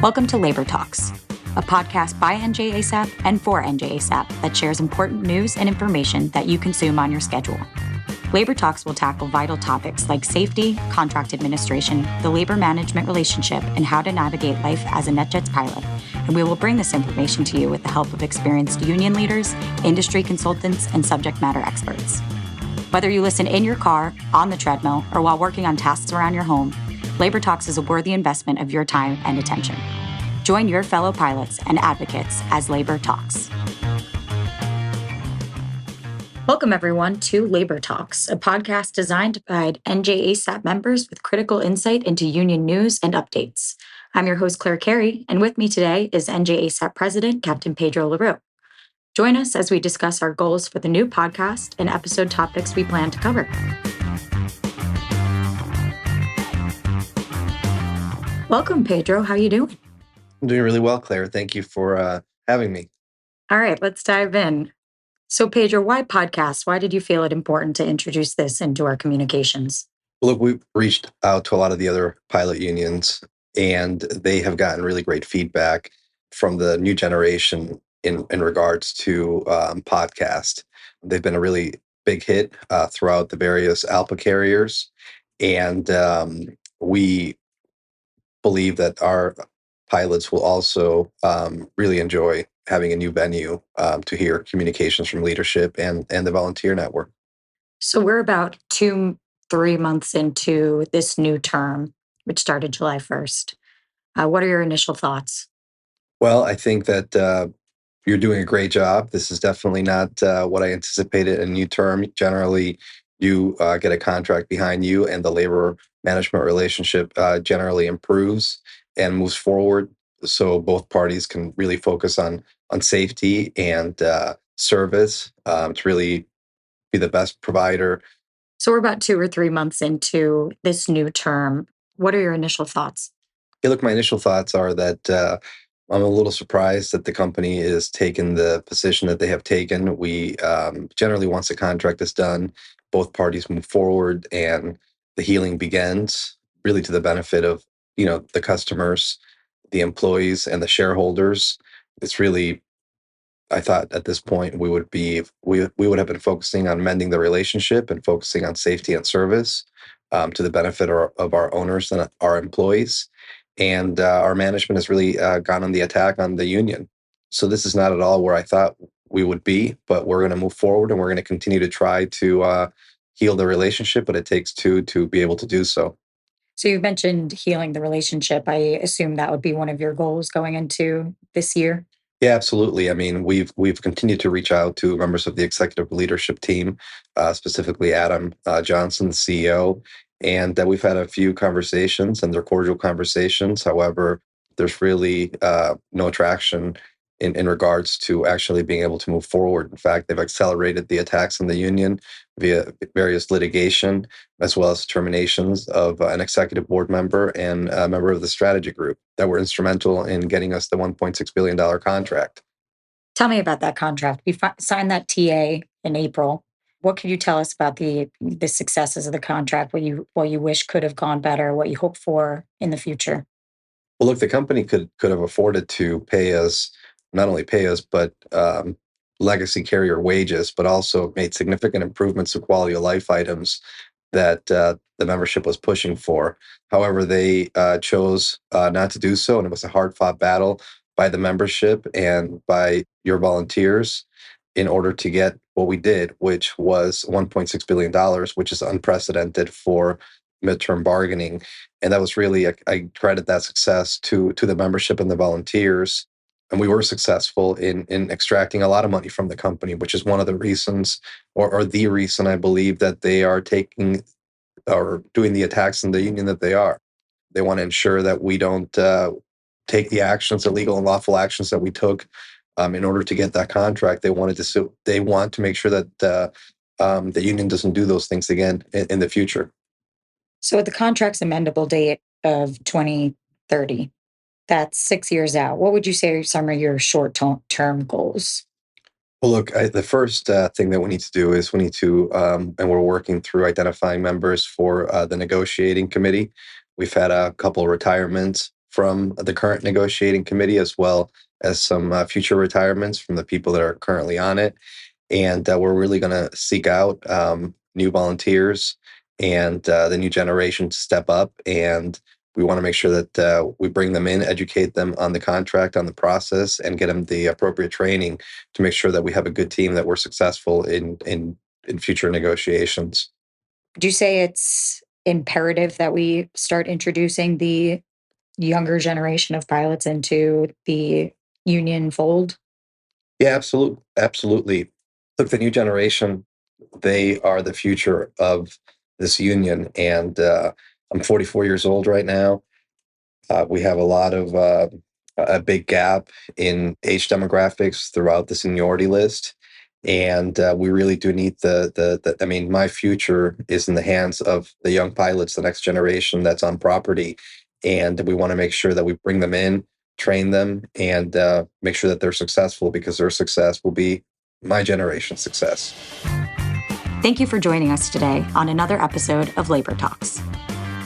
Welcome to Labor Talks, a podcast by NJASAP and for NJASAP that shares important news and information that you consume on your schedule. Labor Talks will tackle vital topics like safety, contract administration, the labor management relationship, and how to navigate life as a NetJets pilot. And we will bring this information to you with the help of experienced union leaders, industry consultants, and subject matter experts. Whether you listen in your car, on the treadmill, or while working on tasks around your home, Labor Talks is a worthy investment of your time and attention. Join your fellow pilots and advocates as Labor Talks. Welcome, everyone, to Labor Talks, a podcast designed to provide NJASAP members with critical insight into union news and updates. I'm your host, Clare Carey, and with me today is NJASAP President, Capt. Pedro Leroux. Join us as we discuss our goals for the new podcast and episode topics we plan to cover. Welcome, Pedro. How are you doing? I'm doing really well, Claire. Thank you for having me. All right, let's dive in. So, Pedro, why podcasts? Why did you feel it important to introduce this into our communications? Well, look, we've reached out to a lot of the other pilot unions, and they have gotten really great feedback from the new generation in regards to podcast. They've been a really big hit throughout the various ALPA carriers, and we believe that our pilots will also really enjoy having a new venue to hear communications from leadership and the volunteer network. So we're about 2-3 months into this new term, which started July 1st. What are your initial thoughts? Well, I think that you're doing a great job. This is definitely not what I anticipated in a new term. Generally, you get a contract behind you and the labor management relationship generally improves and moves forward. So both parties can really focus on safety and service to really be the best provider. So we're about 2 or 3 months into this new term. What are your initial thoughts? Yeah, look, my initial thoughts are that I'm a little surprised that the company is taking the position that they have taken. We generally, once a contract is done, both parties move forward and the healing begins, really to the benefit of the customers, the employees, and the shareholders. It's really, I thought at this point we would have been focusing on mending the relationship and focusing on safety and service to the benefit of our owners and our employees. And our management has really gone on the attack on the union. So this is not at all where I thought we would be, but we're going to move forward and we're going to continue to try to heal the relationship, but it takes two to be able to do so. So you mentioned healing the relationship. I assume that would be one of your goals going into this year. Yeah, absolutely. I mean, we've continued to reach out to members of the executive leadership team, specifically Adam Johnson, the CEO, and we've had a few conversations, and they're cordial conversations. However, there's really no traction in regards to actually being able to move forward. In fact, they've accelerated the attacks on the union via various litigation, as well as terminations of an executive board member and a member of the strategy group that were instrumental in getting us the $1.6 billion contract. Tell me about that contract. We signed that TA in April. What can you tell us about the successes of the contract? What you wish could have gone better? What you hope for in the future? Well, look, the company could have afforded to pay us, not only pay us, but legacy carrier wages, but also made significant improvements to quality of life items that the membership was pushing for. However, they chose not to do so, and it was a hard-fought battle by the membership and by your volunteers in order to get what we did, which was $1.6 billion, which is unprecedented for midterm bargaining. And that was really, I credit that success to the membership and the volunteers. And we were successful in extracting a lot of money from the company, which is one of the reasons, or the reason I believe that they are taking or doing the attacks on the union that they are. They want to ensure that we don't take the actions, illegal and lawful actions that we took in order to get that contract. They want to make sure that the union doesn't do those things again in the future. So the contract's amendable date of 2030. That's 6 years out. What would you say are some of your short-term goals? Well, look, the first thing that we need to do is we need to, and we're working through identifying members for the negotiating committee. We've had a couple of retirements from the current negotiating committee, as well as some future retirements from the people that are currently on it. And we're really going to seek out new volunteers and the new generation to step up. And we want to make sure that we bring them in, educate them on the contract, on the process, and get them the appropriate training to make sure that we have a good team, that we're successful in future negotiations. Would you say it's imperative that we start introducing the younger generation of pilots into the union fold? Yeah, absolutely, absolutely. Look, the new generation, they are the future of this union, and I'm 44 years old right now. We have a lot of a big gap in age demographics throughout the seniority list, and we really do need I mean, my future is in the hands of the young pilots, the next generation that's on property, and we want to make sure that we bring them in, train them, and make sure that they're successful, because their success will be my generation's success. Thank you for joining us today on another episode of Labor Talks.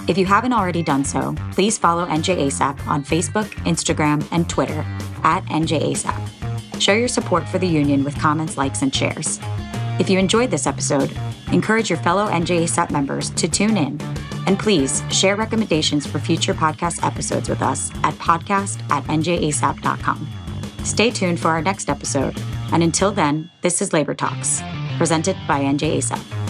If you haven't already done so, please follow NJASAP on Facebook, Instagram, and Twitter at NJASAP. Show your support for the union with comments, likes, and shares. If you enjoyed this episode, encourage your fellow NJASAP members to tune in, and please share recommendations for future podcast episodes with us at podcast@njasap.com. Stay tuned for our next episode, and until then, this is Labor Talks, presented by NJASAP.